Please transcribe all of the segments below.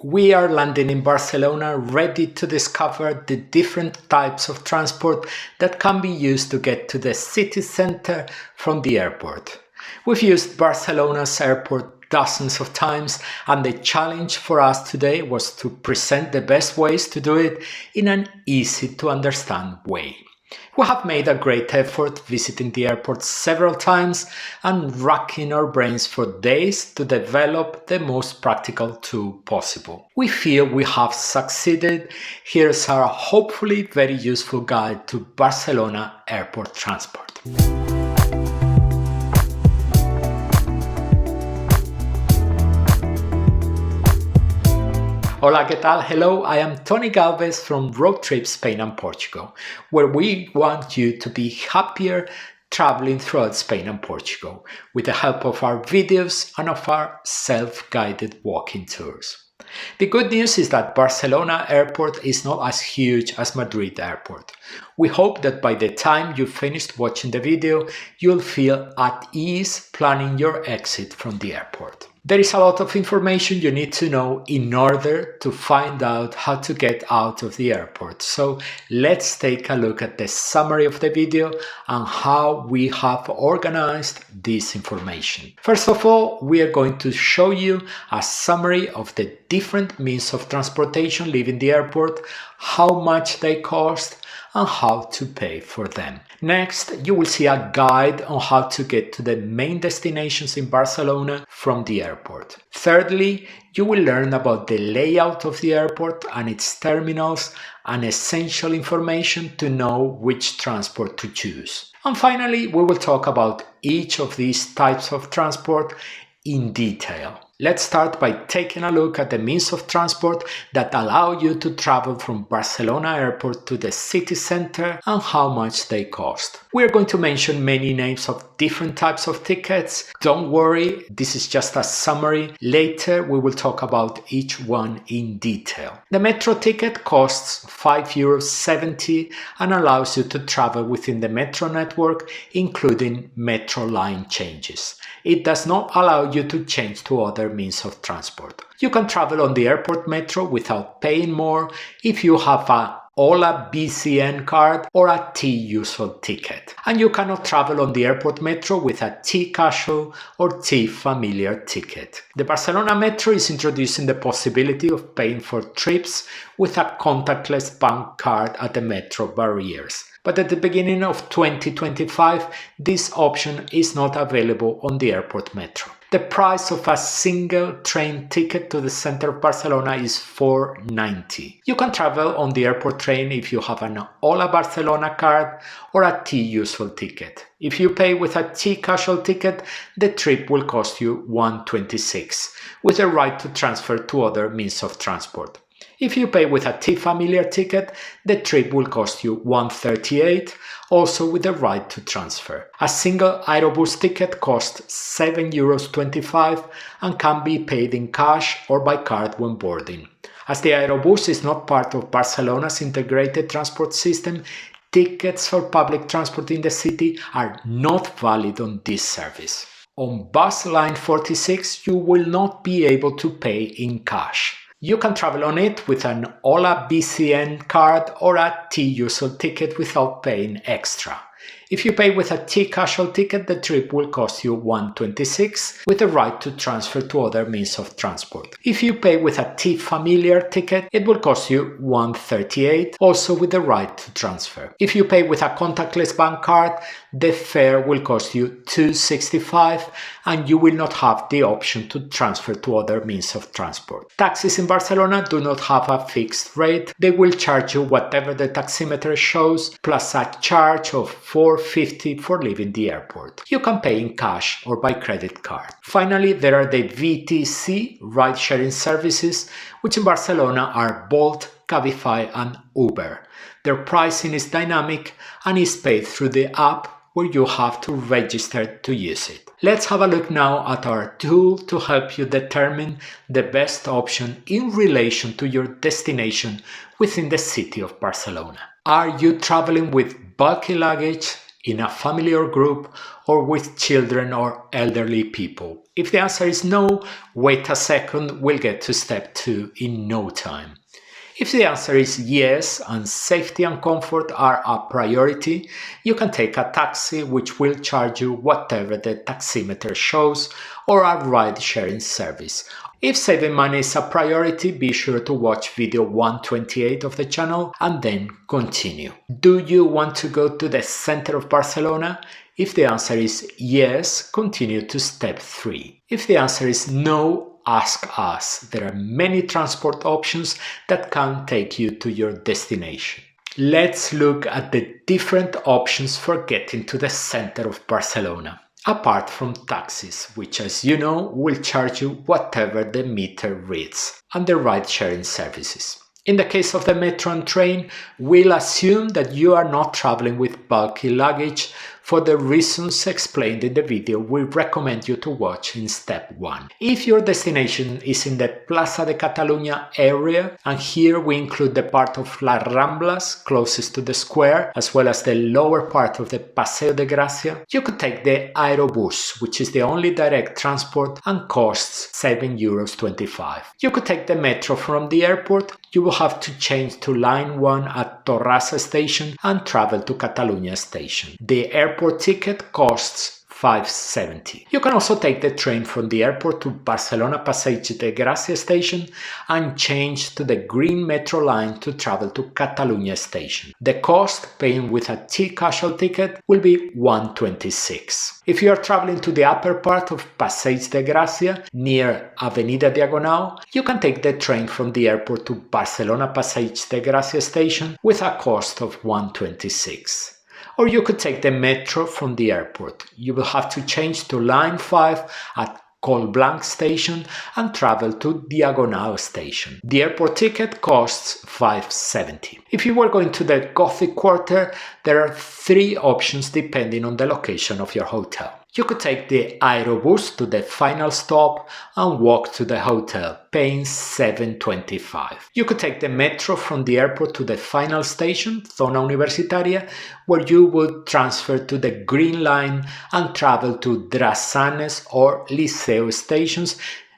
We are landing in Barcelona, ready to discover the different types of transport that can be used to get to the city center from the airport. We've used Barcelona's airport dozens of times, and the challenge for us today was to present the best ways to do it in an easy to understand way. We have made a great effort visiting the airport several times and racking our brains for days to develop the most practical tool possible. We feel we have succeeded. Here's our hopefully very useful guide to Barcelona airport transport. Hola, ¿qué tal? Hello, I am Tony Galvez from Road Trip Spain and Portugal, where we want you to be happier traveling throughout Spain and Portugal with the help of our videos and of our self-guided walking tours. The good news is that Barcelona airport is not as huge as Madrid airport. We hope that by the time you finished watching the video, you'll feel at ease planning your exit from the airport. There is a lot of information you need to know in order to find out how to get out of the airport. So let's take a look at the summary of the video and how we have organized this information. First of all, we are going to show you a summary of the different means of transportation leaving the airport, how much they cost, and how to pay for them. Next, you will see a guide on how to get to the main destinations in Barcelona from the airport. Thirdly, you will learn about the layout of the airport and its terminals and essential information to know which transport to choose. And finally, we will talk about each of these types of transport in detail. Let's start by taking a look at the means of transport that allow you to travel from Barcelona airport to the city center and how much they cost. We're going to mention many names of different types of tickets. Don't worry, this is just a summary. Later we will talk about each one in detail. The metro ticket costs €5.70 and allows you to travel within the metro network, including metro line changes. It does not allow you to change to other means of transport. You can travel on the airport metro without paying more if you have a Ola BCN card or a T-usual ticket. And you cannot travel on the airport metro with a T-casual or T-familiar ticket. The Barcelona metro is introducing the possibility of paying for trips with a contactless bank card at the metro barriers. But at the beginning of 2025, this option is not available on the airport metro. The price of a single train ticket to the center of Barcelona is €4.90. You can travel on the airport train if you have an Ola Barcelona card or a T-usual ticket. If you pay with a T-casual ticket, the trip will cost you €1.26, with the right to transfer to other means of transport. If you pay with a T-familiar ticket, the trip will cost you €1.38, also with the right to transfer. A single Aerobús ticket costs €7.25 and can be paid in cash or by card when boarding. As the Aerobús is not part of Barcelona's integrated transport system, tickets for public transport in the city are not valid on this service. On bus line 46, you will not be able to pay in cash. You can travel on it with an Ola BCN card or a T-usual ticket without paying extra. If you pay with a T-casual ticket, the trip will cost you €1.26 with the right to transfer to other means of transport. If you pay with a T-familiar ticket, it will cost you €1.38, also with the right to transfer. If you pay with a contactless bank card, the fare will cost you €2.65 and you will not have the option to transfer to other means of transport. Taxis in Barcelona do not have a fixed rate. They will charge you whatever the taximeter shows, plus a charge of €4.50 for leaving the airport. You can pay in cash or by credit card. Finally, there are the VTC ride-sharing services, which in Barcelona are Bolt, Cabify and Uber. Their pricing is dynamic and is paid through the app where you have to register to use it. Let's have a look now at our tool to help you determine the best option in relation to your destination within the city of Barcelona. Are you traveling with bulky luggage, in a family or group, or with children or elderly people? If the answer is no, wait a second, we'll get to step 2 in no time. If the answer is yes and safety and comfort are a priority, you can take a taxi which will charge you whatever the taximeter shows, or a ride-sharing service. If saving money is a priority, be sure to watch video 128 of the channel and then continue. Do you want to go to the center of Barcelona? If the answer is yes, continue to step 3. If the answer is no, ask us. There are many transport options that can take you to your destination. Let's look at the different options for getting to the center of Barcelona. Apart from taxis, which as you know will charge you whatever the meter reads, and the ride-sharing services. In the case of the metro and train, we'll assume that you are not traveling with bulky luggage for the reasons explained in the video we recommend you to watch in step 1. If your destination is in the Plaza de Catalunya area, and here we include the part of Las Ramblas closest to the square, as well as the lower part of the Paseo de Gracia, you could take the Aerobús, which is the only direct transport and costs €7.25. You could take the metro from the airport. You will have to change to line 1 at Torrassa station and travel to Catalunya station. The airport ticket costs €5.70. You can also take the train from the airport to Barcelona Passeig de Gràcia station and change to the green metro line to travel to Catalunya station. The cost, paying with a T-casual ticket, will be €1.26. If you are traveling to the upper part of Passeig de Gràcia, near Avenida Diagonal, you can take the train from the airport to Barcelona Passeig de Gràcia station with a cost of €1.26. Or you could take the metro from the airport. You will have to change to line 5 at Colblanc station and travel to Diagonal station. The airport ticket costs €5.70. If you were going to the Gothic quarter, there are 3 options depending on the location of your hotel. You could take the Aerobús to the final stop and walk to the hotel, paying €7.25. You could take the metro from the airport to the final station, Zona Universitaria, where you would transfer to the Green Line and travel to Drassanes or Liceu stations,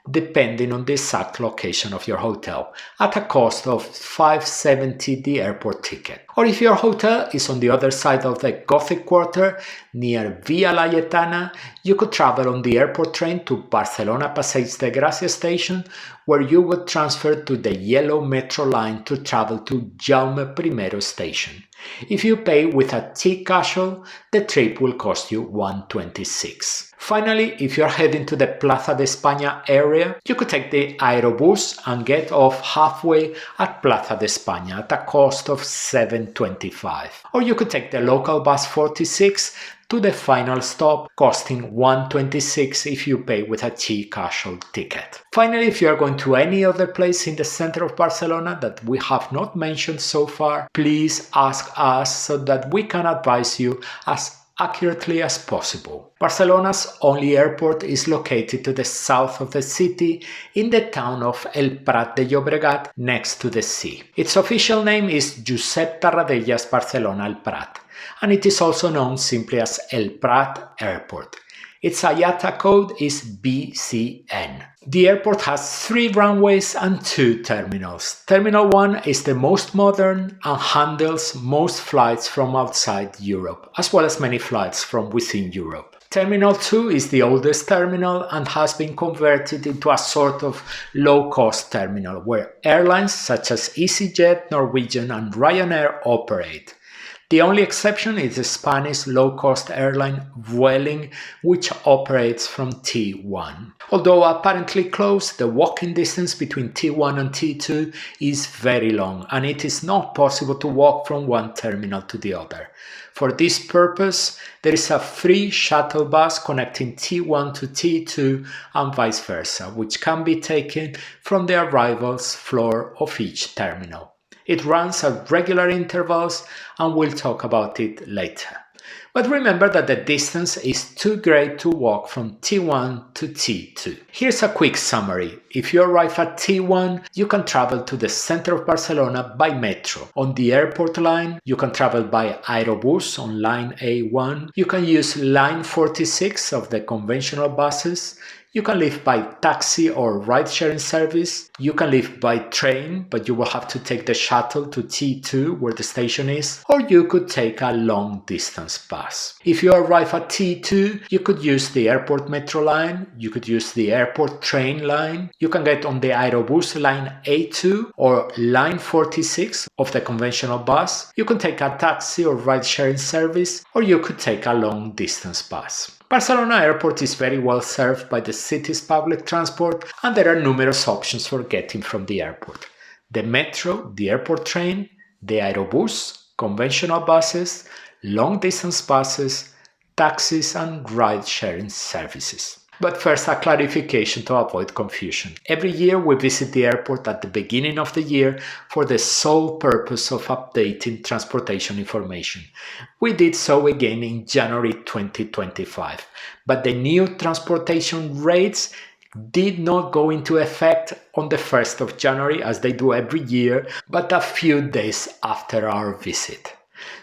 depending on the exact location of your hotel, at a cost of €5.70 the airport ticket. Or if your hotel is on the other side of the Gothic quarter, near Via Laietana, you could travel on the airport train to Barcelona Passeig de Gràcia station, where you would transfer to the yellow metro line to travel to Jaume I station. If you pay with a T-casual, the trip will cost you €1.26. Finally, if you're heading to the Plaza de España area, you could take the Aerobús and get off halfway at Plaza de España at a cost of €7.25. Or you could take the local bus 46 to the final stop, costing €1.26 if you pay with a T-casual ticket. Finally, if you are going to any other place in the center of Barcelona that we have not mentioned so far, please ask us so that we can advise you as accurately as possible. Barcelona's only airport is located to the south of the city in the town of El Prat de Llobregat, next to the sea. Its official name is Josep Tarradellas Barcelona El Prat, and it is also known simply as El Prat Airport. Its IATA code is BCN. The airport has 3 runways and 2 terminals. Terminal 1 is the most modern and handles most flights from outside Europe, as well as many flights from within Europe. Terminal 2 is the oldest terminal and has been converted into a sort of low-cost terminal where airlines such as EasyJet, Norwegian and Ryanair operate. The only exception is the Spanish low-cost airline Vueling, which operates from T1. Although apparently close, the walking distance between T1 and T2 is very long, and it is not possible to walk from one terminal to the other. For this purpose, there is a free shuttle bus connecting T1 to T2 and vice versa, which can be taken from the arrivals floor of each terminal. It runs at regular intervals, and we'll talk about it later. But remember that the distance is too great to walk from T1 to T2. Here's a quick summary. If you arrive at T1, you can travel to the center of Barcelona by metro. On the airport line, you can travel by Aerobús on line A1. You can use line 46 of the conventional buses. You can leave by taxi or ride-sharing service. You can leave by train, but you will have to take the shuttle to T2 where the station is, or you could take a long-distance bus. If you arrive at T2, you could use the airport metro line, you could use the airport train line, you can get on the Aerobús line A2 or line 46 of the conventional bus, you can take a taxi or ride-sharing service, or you could take a long-distance bus. Barcelona Airport is very well served by the city's public transport, and there are numerous options for getting from the airport. The metro, the airport train, the Aerobús, conventional buses, long-distance buses, taxis and ride-sharing services. But first, a clarification to avoid confusion. Every year we visit the airport at the beginning of the year for the sole purpose of updating transportation information. We did so again in January 2025, but the new transportation rates did not go into effect on the 1st of January as they do every year, but a few days after our visit.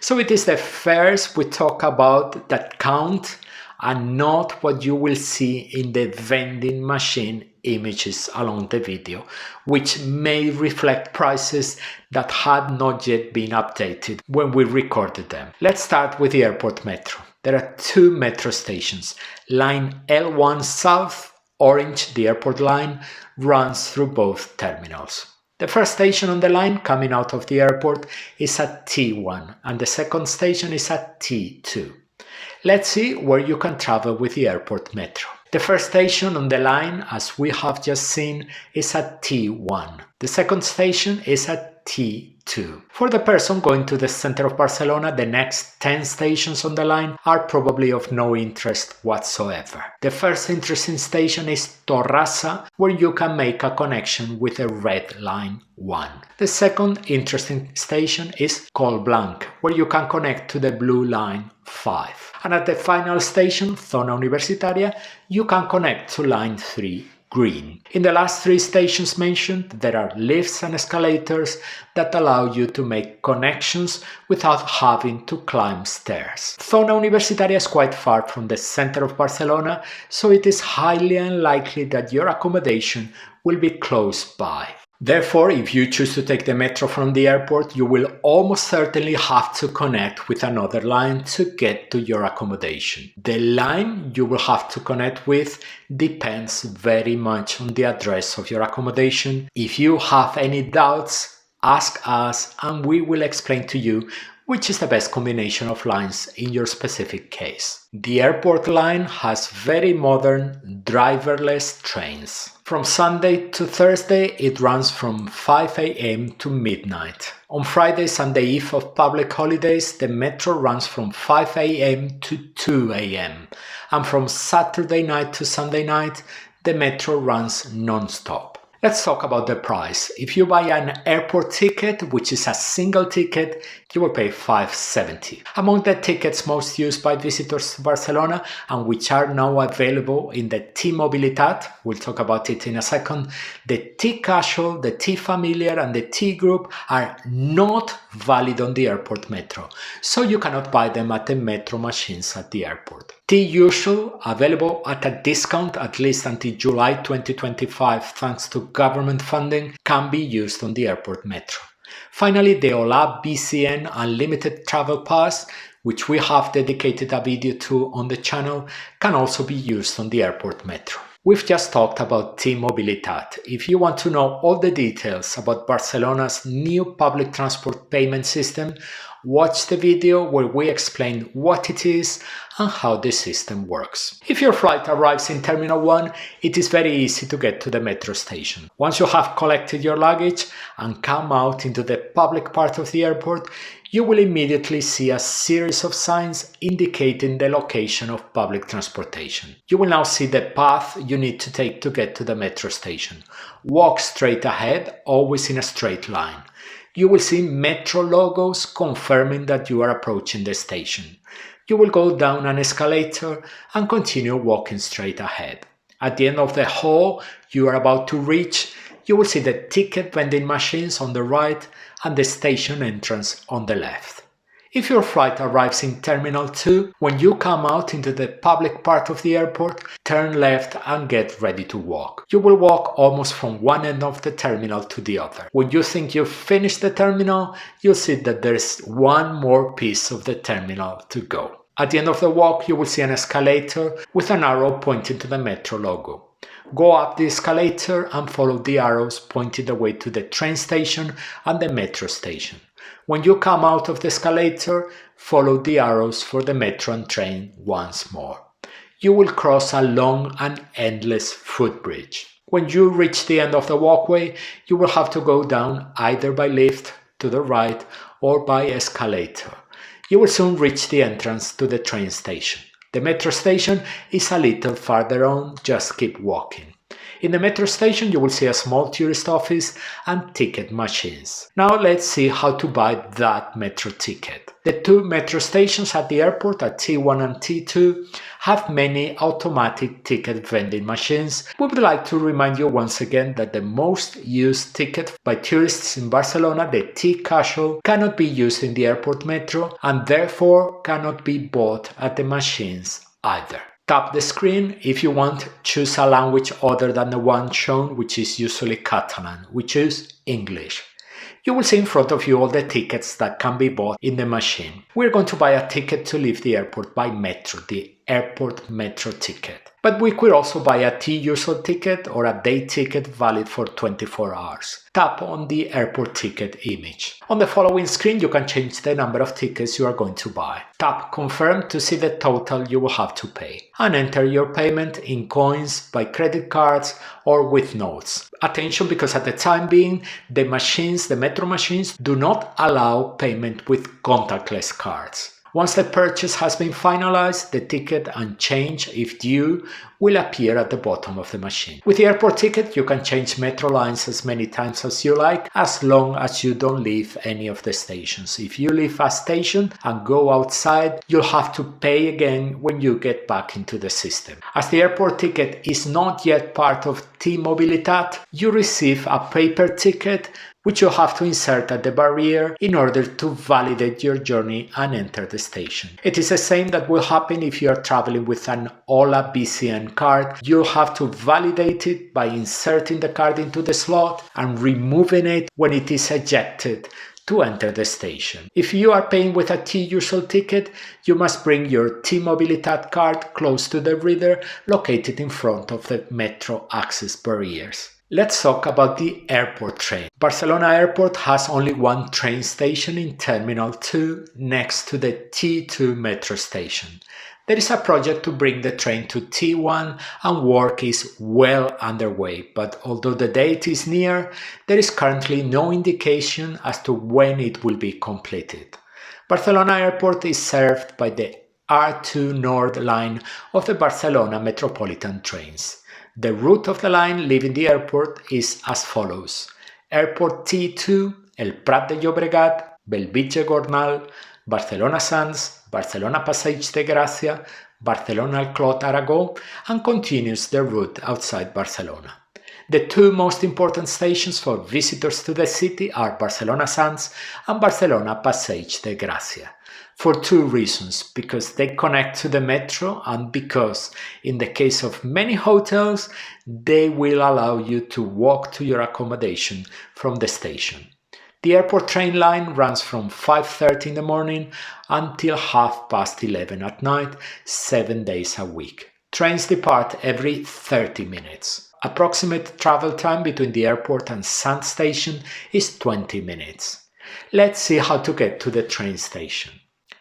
So it is the fares we talk about that count, and not what you will see in the vending machine images along the video, which may reflect prices that had not yet been updated when we recorded them. Let's start with the airport metro. There are two metro stations. Line L1 South, orange, the airport line, runs through both terminals. The first station on the line coming out of the airport is at T1 and the second station is at T2. Let's see where you can travel with the airport metro. The first station on the line, as we have just seen, is at T1. The second station is at T2. For the person going to the center of Barcelona, the next 10 stations on the line are probably of no interest whatsoever. The first interesting station is Torrassa, where you can make a connection with the red line 1. The second interesting station is Collblanc, where you can connect to the blue line 5. And at the final station, Zona Universitaria, you can connect to line 3, green. In the last 3 stations mentioned, there are lifts and escalators that allow you to make connections without having to climb stairs. Zona Universitaria is quite far from the center of Barcelona, so it is highly unlikely that your accommodation will be close by. Therefore, if you choose to take the metro from the airport, you will almost certainly have to connect with another line to get to your accommodation. The line you will have to connect with depends very much on the address of your accommodation. If you have any doubts, ask us and we will explain to you which is the best combination of lines in your specific case. The airport line has very modern driverless trains. From Sunday to Thursday, it runs from 5 a.m. to midnight. On Fridays and the eve of public holidays, the metro runs from 5 a.m. to 2 a.m. And from Saturday night to Sunday night, the metro runs non-stop. Let's talk about the price. If you buy an airport ticket, which is a single ticket, you will pay €5.70. Among the tickets most used by visitors to Barcelona and which are now available in the T-Mobilitat, we'll talk about it in a second, the T-Casual, the T-Familiar and the T-Group are not valid on the airport metro, so you cannot buy them at the metro machines at the airport. T-Usual, available at a discount at least until July 2025 thanks to government funding, can be used on the airport metro. Finally, the Hola BCN Unlimited Travel Pass, which we have dedicated a video to on the channel, can also be used on the airport metro. We've just talked about T-Mobilitat. If you want to know all the details about Barcelona's new public transport payment system, watch the video where we explain what it is and how the system works. If your flight arrives in Terminal 1, it is very easy to get to the metro station. Once you have collected your luggage and come out into the public part of the airport, you will immediately see a series of signs indicating the location of public transportation. You will now see the path you need to take to get to the metro station. Walk straight ahead, always in a straight line. You will see metro logos confirming that you are approaching the station. You will go down an escalator and continue walking straight ahead. At the end of the hall you are about to reach, you will see the ticket vending machines on the right and the station entrance on the left. If your flight arrives in Terminal 2, when you come out into the public part of the airport, turn left and get ready to walk. You will walk almost from one end of the terminal to the other. When you think you've finished the terminal, you'll see that there's one more piece of the terminal to go. At the end of the walk, you will see an escalator with an arrow pointing to the metro logo. Go up the escalator and follow the arrows pointing the way to the train station and the metro station. When you come out of the escalator, follow the arrows for the metro and train once more. You will cross a long and endless footbridge. When you reach the end of the walkway, you will have to go down either by lift to the right or by escalator. You will soon reach the entrance to the train station. The metro station is a little farther on, just keep walking. In the metro station you will see a small tourist office and ticket machines. Now let's see how to buy that metro ticket. The two metro stations at the airport at T1 and T2 have many automatic ticket vending machines. We would like to remind you once again that the most used ticket by tourists in Barcelona, the T-Casual, cannot be used in the airport metro and therefore cannot be bought at the machines either. Tap the screen. If you want, choose a language other than the one shown, which is usually Catalan. We choose English. You will see in front of you all the tickets that can be bought in the machine. We're going to buy a ticket to leave the airport by metro, the airport metro ticket. But we could also buy a T-Usual ticket or a day ticket valid for 24 hours. Tap on the airport ticket image. On the following screen you can change the number of tickets you are going to buy. Tap Confirm to see the total you will have to pay. And enter your payment in coins, by credit cards or with notes. Attention, because at the time being the metro machines do not allow payment with contactless cards. Once the purchase has been finalized, the ticket and change, if due, will appear at the bottom of the machine. With the airport ticket, you can change metro lines as many times as you like, as long as you don't leave any of the stations. If you leave a station and go outside, you'll have to pay again when you get back into the system. As the airport ticket is not yet part of T-Mobilitat, you receive a paper ticket which you have to insert at the barrier in order to validate your journey and enter the station. It is the same that will happen if you are traveling with an Ola BCN card. You'll have to validate it by inserting the card into the slot and removing it when it is ejected to enter the station. If you are paying with a T-Usual ticket, you must bring your T-Mobilitat card close to the reader located in front of the metro access barriers. Let's talk about the airport train. Barcelona Airport has only one train station in Terminal 2 next to the T2 metro station. There is a project to bring the train to T1 and work is well underway, but although the date is near, there is currently no indication as to when it will be completed. Barcelona Airport is served by the R2 Nord line of the Barcelona Metropolitan trains. The route of the line leaving the airport is as follows: Airport T2, El Prat de Llobregat, Bellvitge Gornal, Barcelona Sants, Barcelona Passeig de Gràcia, Barcelona Clot Aragó, and continues the route outside Barcelona. The two most important stations for visitors to the city are Barcelona Sants and Barcelona Passeig de Gràcia. For two reasons: because they connect to the metro and because, in the case of many hotels, they will allow you to walk to your accommodation from the station. The airport train line runs from 5:30 in the morning until 11:30 at night, 7 days a week. Trains depart every 30 minutes. Approximate travel time between the airport and Sant station is 20 minutes. Let's see how to get to the train station.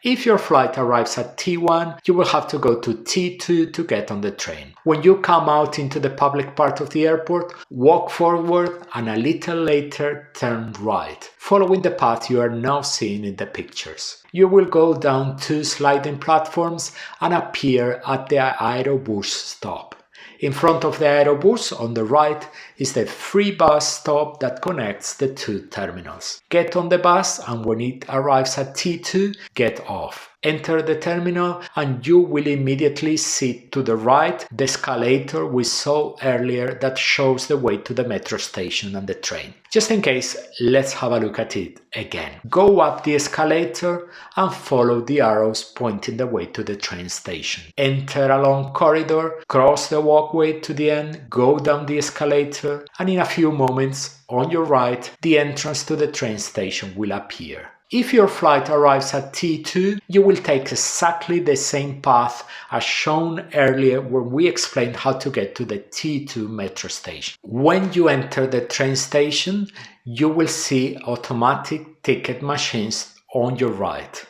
If your flight arrives at T1, you will have to go to T2 to get on the train. When you come out into the public part of the airport, walk forward and a little later turn right, following the path you are now seeing in the pictures. You will go down 2 sliding platforms and appear at the Aerobús stop. In front of the Aerobús on the right is the free bus stop that connects the two terminals. Get on the bus, and when it arrives at T2, get off. Enter the terminal and you will immediately see to the right the escalator we saw earlier that shows the way to the metro station and the train. Just in case, let's have a look at it again. Go up the escalator and follow the arrows pointing the way to the train station. Enter a long corridor, cross the walkway to the end, go down the escalator, and in a few moments, on your right, the entrance to the train station will appear. If your flight arrives at T2, you will take exactly the same path as shown earlier when we explained how to get to the T2 metro station. When you enter the train station, you will see automatic ticket machines on your right,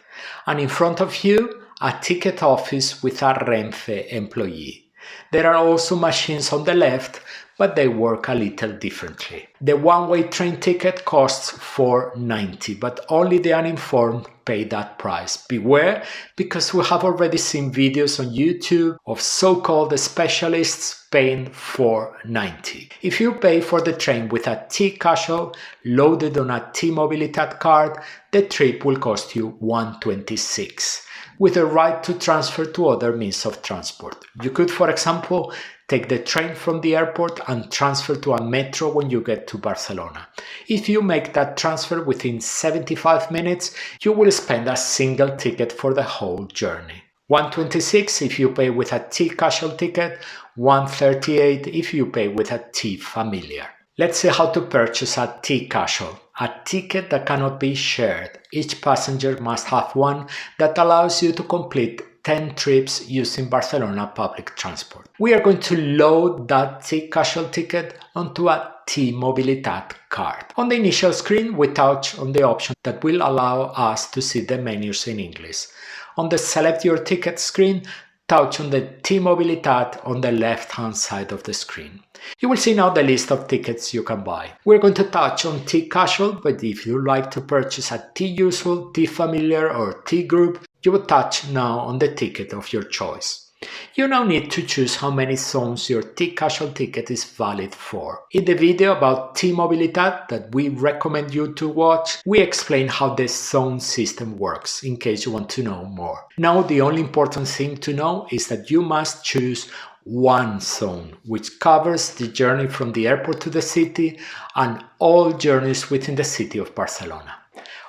and in front of you, a ticket office with a Renfe employee. There are also machines on the left, but they work a little differently. The one-way train ticket costs €4.90, but only the uninformed pay that price. Beware, because we have already seen videos on YouTube of so-called specialists paying €4.90. If you pay for the train with a T-Casual loaded on a T-Mobilitat card, the trip will cost you €1.26. with a right to transfer to other means of transport. You could, for example, take the train from the airport and transfer to a metro when you get to Barcelona. If you make that transfer within 75 minutes, you will spend a single ticket for the whole journey. $1.26 if you pay with a T-Casual ticket, $1.38 if you pay with a T-Familiar. Let's see how to purchase a T-Casual, a ticket that cannot be shared. Each passenger must have one that allows you to complete 10 trips using Barcelona public transport. We are going to load that T-Casual ticket onto a T-Mobilitat card. On the initial screen, we touch on the option that will allow us to see the menus in English. On the Select Your Ticket screen, touch on the T-Mobilitat on the left-hand side of the screen. You will see now the list of tickets you can buy. We're going to touch on T-Casual, but if you like to purchase a T-Usual, T-Familiar or T-Group, you will touch now on the ticket of your choice. You now need to choose how many zones your T-Casual ticket is valid for. In the video about T-Mobilitat that we recommend you to watch, we explain how the zone system works, in case you want to know more. Now the only important thing to know is that you must choose one zone, which covers the journey from the airport to the city and all journeys within the city of Barcelona.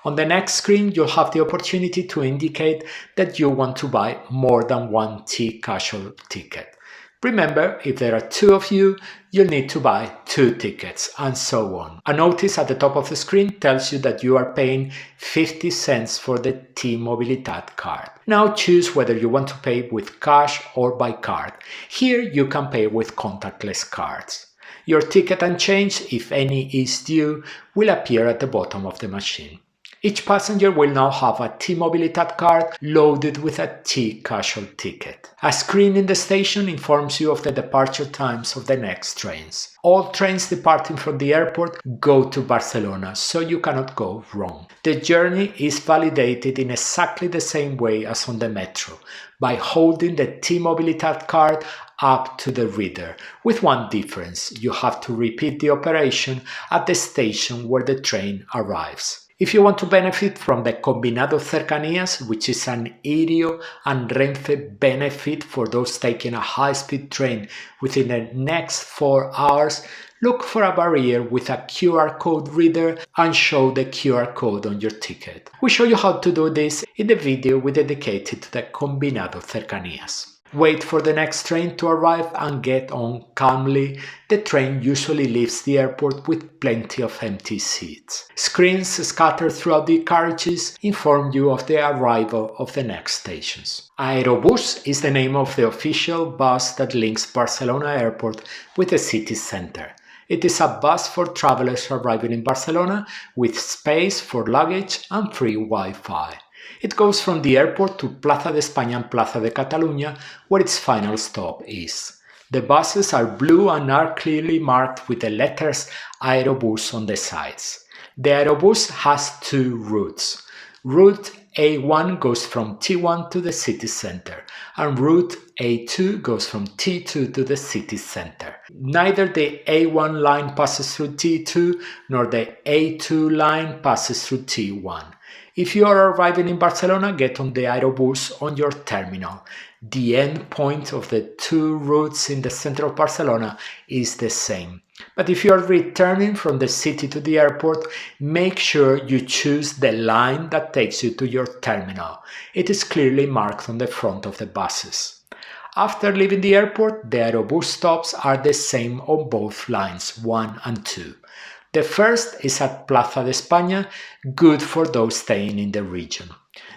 On the next screen, you'll have the opportunity to indicate that you want to buy more than one T-Casual ticket. Remember, if there are two of you, you'll need to buy 2 tickets, and so on. A notice at the top of the screen tells you that you are paying 50 cents for the T-Mobilitat card. Now choose whether you want to pay with cash or by card. Here you can pay with contactless cards. Your ticket and change, if any is due, will appear at the bottom of the machine. Each passenger will now have a T-Mobilitat card loaded with a T-Casual ticket. A screen in the station informs you of the departure times of the next trains. All trains departing from the airport go to Barcelona, so you cannot go wrong. The journey is validated in exactly the same way as on the metro, by holding the T-Mobilitat card up to the reader, with one difference: you have to repeat the operation at the station where the train arrives. If you want to benefit from the Combinado Cercanías, which is an Irio and Renfe benefit for those taking a high-speed train within the next 4 hours, look for a barrier with a QR code reader and show the QR code on your ticket. We show you how to do this in the video we dedicated to the Combinado Cercanías. Wait for the next train to arrive and get on calmly. The train usually leaves the airport with plenty of empty seats. Screens scattered throughout the carriages inform you of the arrival of the next stations. Aerobús is the name of the official bus that links Barcelona Airport with the city center. It is a bus for travelers arriving in Barcelona with space for luggage and free Wi-Fi. It goes from the airport to Plaza de España and Plaza de Catalunya, where its final stop is. The buses are blue and are clearly marked with the letters Aerobús on the sides. The Aerobús has 2 routes. Route A1 goes from T1 to the city center, and route A2 goes from T2 to the city center. Neither the A1 line passes through T2 nor the A2 line passes through T1. If you are arriving in Barcelona, get on the Aerobús on your terminal. The end point of the two routes in the center of Barcelona is the same. But if you are returning from the city to the airport, make sure you choose the line that takes you to your terminal. It is clearly marked on the front of the buses. After leaving the airport, the Aerobús stops are the same on both lines, 1 and 2. The first is at Plaza de España, good for those staying in the region.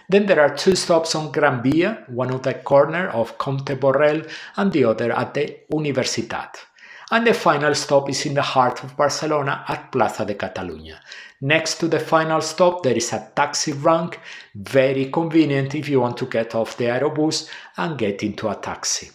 Then there are 2 stops on Gran Via, one at the corner of Comte Borrell and the other at the Universitat. And the final stop is in the heart of Barcelona at Plaza de Catalunya. Next to the final stop there is a taxi rank, very convenient if you want to get off the Aerobús and get into a taxi.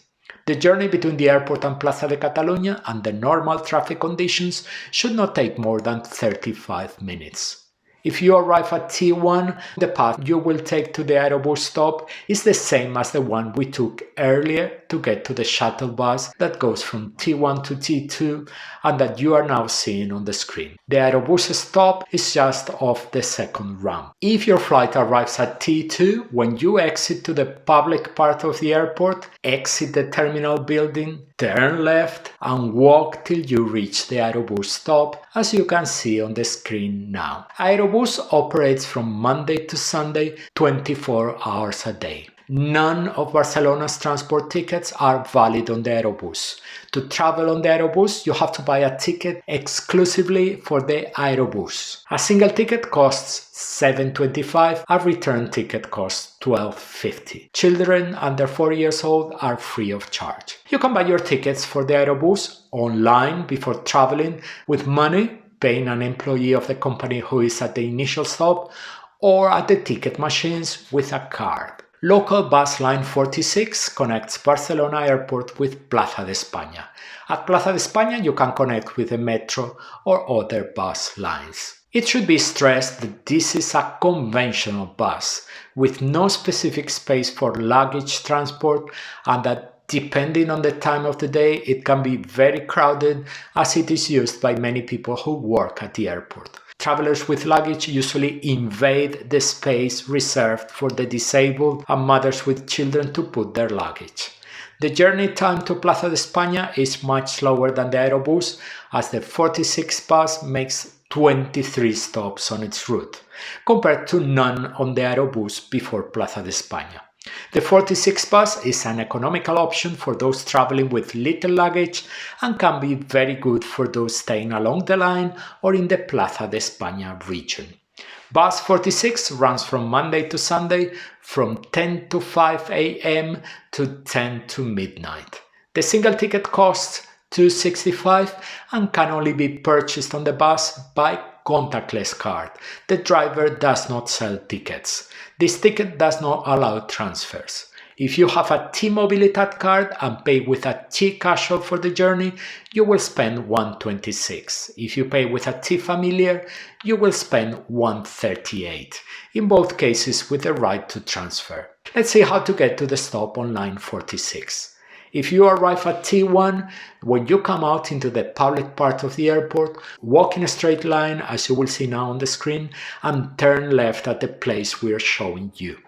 The journey between the airport and Plaza de Catalunya under normal traffic conditions should not take more than 35 minutes. If you arrive at T1, the path you will take to the Aerobús stop is the same as the one we took earlier to get to the shuttle bus that goes from T1 to T2 and that you are now seeing on the screen. The Aerobús stop is just off the second ramp. If your flight arrives at T2, when you exit to the public part of the airport, exit the terminal building, turn left and walk till you reach the Aerobús stop, as you can see on the screen now. Aerobús operates from Monday to Sunday, 24 hours a day. None of Barcelona's transport tickets are valid on the Aerobús. To travel on the Aerobús, you have to buy a ticket exclusively for the Aerobús. A single ticket costs €7.25, a return ticket costs €12.50. Children under 4 years old are free of charge. You can buy your tickets for the Aerobús online before traveling with money, paying an employee of the company who is at the initial stop, or at the ticket machines with a card. Local bus line 46 connects Barcelona Airport with Plaza de España. At Plaza de España you can connect with the metro or other bus lines. It should be stressed that this is a conventional bus with no specific space for luggage transport and that depending on the time of the day it can be very crowded as it is used by many people who work at the airport. Travelers with luggage usually invade the space reserved for the disabled and mothers with children to put their luggage. The journey time to Plaza de España is much slower than the Aerobús, as the 46 bus makes 23 stops on its route, compared to none on the Aerobús before Plaza de España. The 46 bus is an economical option for those traveling with little luggage and can be very good for those staying along the line or in the Plaza de España region. Bus 46 runs from Monday to Sunday from 10 to 5 a.m. to 10 to midnight. The single ticket costs €2.65 and can only be purchased on the bus by contactless card. The driver does not sell tickets. This ticket does not allow transfers. If you have a T-Mobilitat card and pay with a T-Casual for the journey, you will spend €1.26. If you pay with a T-Familiar, you will spend €1.38. In both cases with the right to transfer. Let's see how to get to the stop on line 46. If you arrive at T1, when you come out into the public part of the airport, walk in a straight line as you will see now on the screen and turn left at the place we are showing you.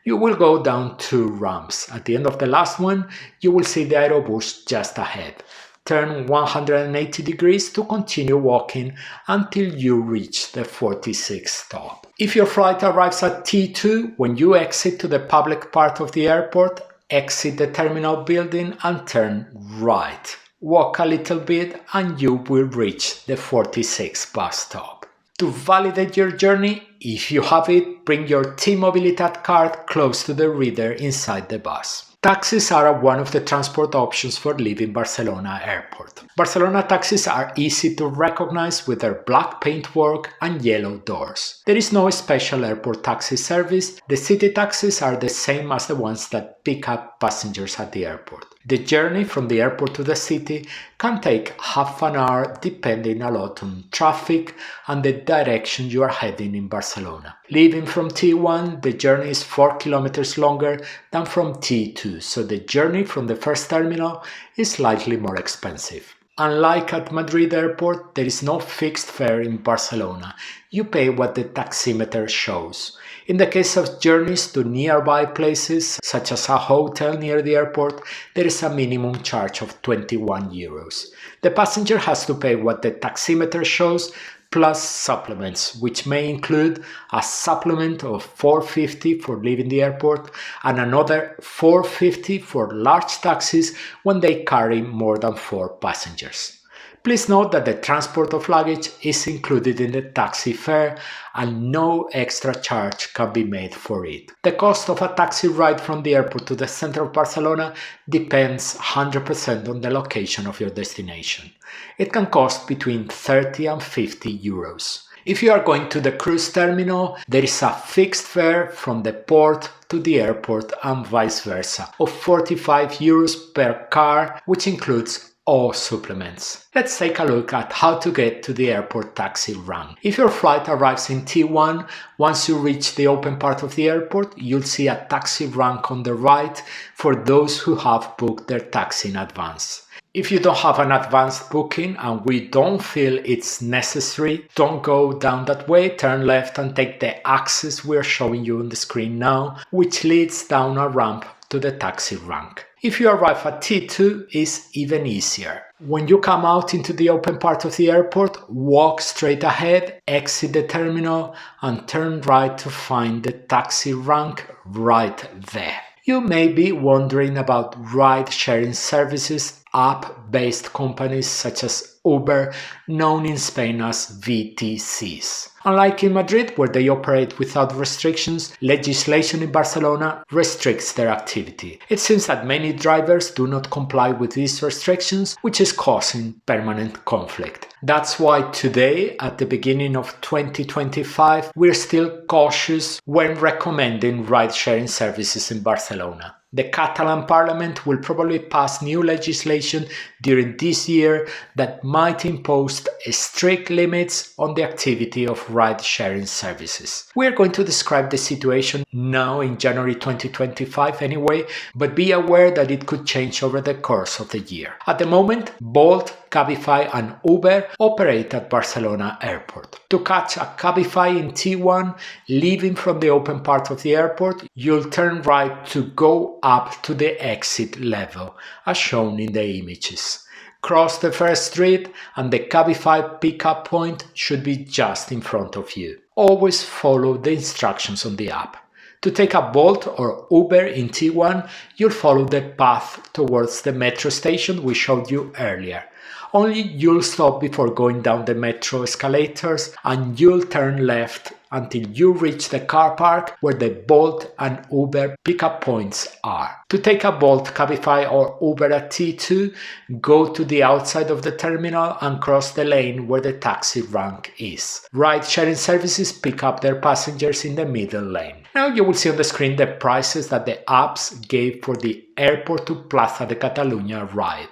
You will go down 2 ramps. At the end of the last one, you will see the Aerobús just ahead. Turn 180 degrees to continue walking until you reach the 46 stop. If your flight arrives at T2, when you exit to the public part of the airport, exit the terminal building and turn right. Walk a little bit and you will reach the 46 bus stop. To validate your journey, if you have it, bring your T-Mobilitat card close to the reader inside the bus. Taxis are one of the transport options for leaving Barcelona Airport. Barcelona taxis are easy to recognize with their black paintwork and yellow doors. There is no special airport taxi service. The city taxis are the same as the ones that pick up passengers at the airport. The journey from the airport to the city can take half an hour depending a lot on traffic and the direction you are heading in Barcelona. Leaving from T1, the journey is 4 kilometers longer than from T2, so the journey from the first terminal is slightly more expensive. Unlike at Madrid airport, there is no fixed fare in Barcelona. You pay what the taximeter shows. In the case of journeys to nearby places, such as a hotel near the airport, there is a minimum charge of 21 euros. The passenger has to pay what the taximeter shows, plus supplements, which may include a supplement of 4.50 for leaving the airport and another 4.50 for large taxis when they carry more than 4 passengers. Please note that the transport of luggage is included in the taxi fare and no extra charge can be made for it. The cost of a taxi ride from the airport to the center of Barcelona depends 100% on the location of your destination. It can cost between 30 and 50 euros. If you are going to the cruise terminal, there is a fixed fare from the port to the airport and vice versa of 45 euros per car, which includes all supplements. Let's take a look at how to get to the airport taxi rank. If your flight arrives in T1, once you reach the open part of the airport, you'll see a taxi rank on the right for those who have booked their taxi in advance. If you don't have an advanced booking and we don't feel it's necessary, don't go down that way, turn left and take the access we're showing you on the screen now, which leads down a ramp to the taxi rank. If you arrive at T2, it's even easier. When you come out into the open part of the airport, walk straight ahead, exit the terminal and turn right to find the taxi rank right there. You may be wondering about ride-sharing services, app-based companies such as Uber, known in Spain as VTCs. Unlike in Madrid, where they operate without restrictions, legislation in Barcelona restricts their activity. It seems that many drivers do not comply with these restrictions, which is causing permanent conflict. That's why today, at the beginning of 2025, we're still cautious when recommending ride-sharing services in Barcelona. The Catalan Parliament will probably pass new legislation during this year that might impose strict limits on the activity of ride-sharing services. We are going to describe the situation now in January 2025 anyway, but be aware that it could change over the course of the year. At the moment, Bolt, Cabify and Uber operate at Barcelona Airport. To catch a Cabify in T1, leaving from the open part of the airport, you'll turn right to go up to the exit level, as shown in the images. Cross the first street and the Cabify pickup point should be just in front of you. Always follow the instructions on the app. To take a Bolt or Uber in T1, you'll follow the path towards the metro station we showed you earlier. Only you'll stop before going down the metro escalators and you'll turn left until you reach the car park where the Bolt and Uber pickup points are. To take a Bolt, Cabify or Uber at T2, go to the outside of the terminal and cross the lane where the taxi rank is. Ride-sharing services pick up their passengers in the middle lane. Now you will see on the screen the prices that the apps gave for the airport to Plaza de Catalunya ride.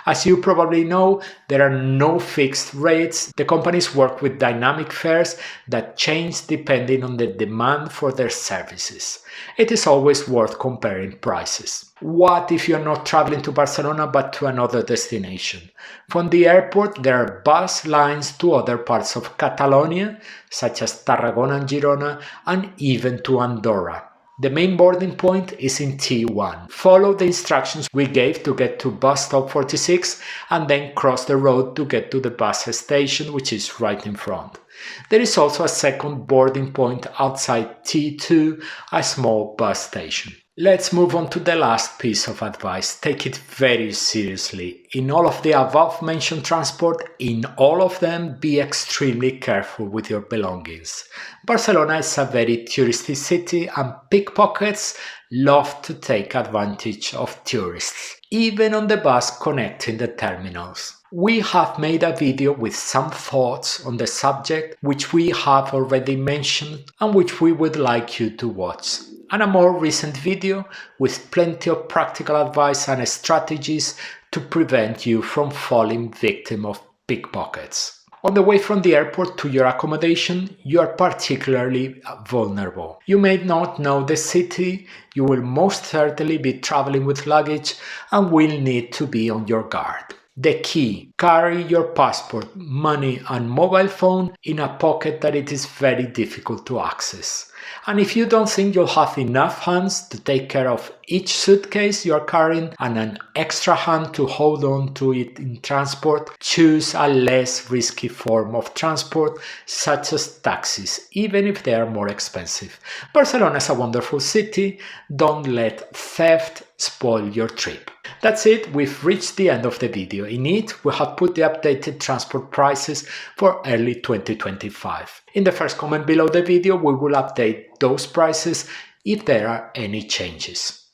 As you probably know, there are no fixed rates. The companies work with dynamic fares that change depending on the demand for their services. It is always worth comparing prices. What if you're not traveling to Barcelona but to another destination? From the airport, there are bus lines to other parts of Catalonia, such as Tarragona and Girona, and even to Andorra. The main boarding point is in T1. Follow the instructions we gave to get to bus stop 46 and then cross the road to get to the bus station, which is right in front. There is also a second boarding point outside T2, a small bus station. Let's move on to the last piece of advice. Take it very seriously. In all of the above mentioned transport, in all of them, be extremely careful with your belongings. Barcelona is a very touristy city and pickpockets love to take advantage of tourists, even on the bus connecting the terminals. We have made a video with some thoughts on the subject which we have already mentioned and which we would like you to watch. and a more recent video with plenty of practical advice and strategies to prevent you from falling victim of pickpockets. On the way from the airport to your accommodation, you are particularly vulnerable. You may not know the city, you will most certainly be traveling with luggage and will need to be on your guard. The key: carry your passport, money and mobile phone in a pocket that it is very difficult to access. And if you don't think you'll have enough hands to take care of each suitcase you're carrying and an extra hand to hold on to it in transport, choose a less risky form of transport such as taxis, even if they are more expensive. Barcelona is a wonderful city. Don't let theft spoil your trip. That's it, we've reached the end of the video. In it, we have put the updated transport prices for early 2025. In the first comment below the video, we will update those prices if there are any changes.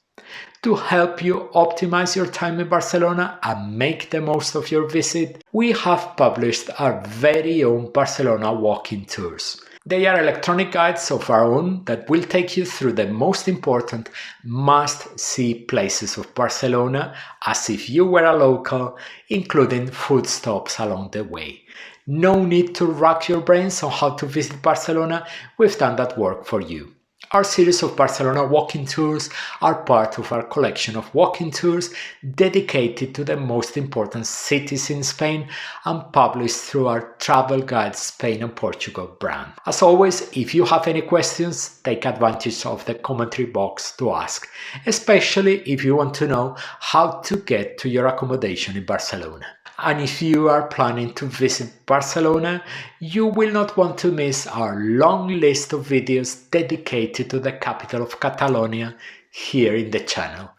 To help you optimize your time in Barcelona and make the most of your visit, we have published our very own Barcelona walking tours. They are electronic guides of our own that will take you through the most important must-see places of Barcelona as if you were a local, including food stops along the way. No need to rack your brains on how to visit Barcelona, we've done that work for you. Our series of Barcelona walking tours are part of our collection of walking tours dedicated to the most important cities in Spain and published through our Travel Guides Spain and Portugal brand. As always, if you have any questions, take advantage of the commentary box to ask, especially if you want to know how to get to your accommodation in Barcelona. And if you are planning to visit Barcelona, you will not want to miss our long list of videos dedicated to the capital of Catalonia here in the channel.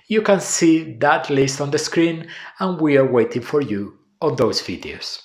You can see that list on the screen and we are waiting for you on those videos.